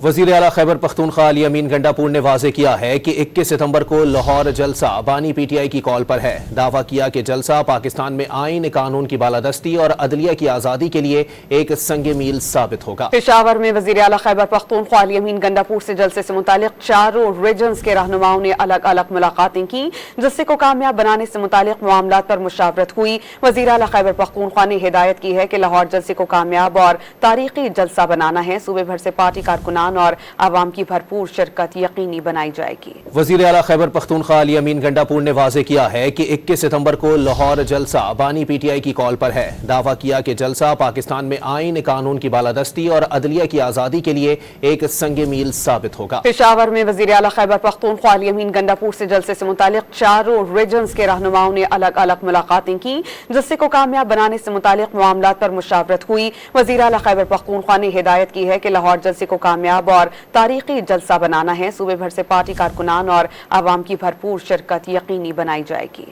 وزیر اعلیٰ خیبر پختونخوا علی امین گنڈاپور نے واضح کیا ہے کہ 21 ستمبر کو لاہور جلسہ بانی پی ٹی آئی کی کال پر ہے۔ دعویٰ کیا کہ جلسہ پاکستان میں آئین قانون کی بالادستی اور عدلیہ کی آزادی کے لیے ایک سنگ میل ثابت ہوگا۔ پشاور میں وزیر اعلیٰ خیبر پختونخوا علی امین گنڈاپور سے جلسے سے متعلق چاروں ریجنز کے رہنماؤں نے الگ الگ ملاقاتیں کی۔ جلسے کو کامیاب بنانے سے متعلق معاملات پر مشاورت ہوئی۔ وزیر اعلیٰ خیبر پختونخوا نے ہدایت کی ہے کہ لاہور جلسے کو کامیاب اور تاریخی جلسہ بنانا ہے۔ صوبے بھر سے پارٹی کارکنان اور عوام کی بھرپور شرکت یقینی بنائی جائے گی۔ وزیر اعلیٰ خیبر پختونخوا علی امین گنڈاپور نے واضح کیا ہے کہ 21 ستمبر کو لاہور جلسہ بانی پی ٹی آئی کی کال پر ہے۔ دعویٰ کیا کہ جلسہ پاکستان میں آئین قانون کی بالادستی اور عدلیہ کی آزادی کے لیے ایک سنگ میل ثابت ہوگا۔ پشاور میں وزیر اعلیٰ خیبر پختونخوا علی امین گنڈاپور سے جلسے سے متعلق چاروں ریجنز کے رہنماؤں نے الگ الگ ملاقاتیں کی۔ جلسے کو کامیاب بنانے سے متعلق معاملات پر مشاورت ہوئی۔ وزیر اعلیٰ خیبر پختونخوا نے ہدایت کی ہے کہ لاہور جلسے کو کامیاب اور تاریخی جلسہ بنانا ہے۔ صوبے بھر سے پارٹی کارکنان اور عوام کی بھرپور شرکت یقینی بنائی جائے گی۔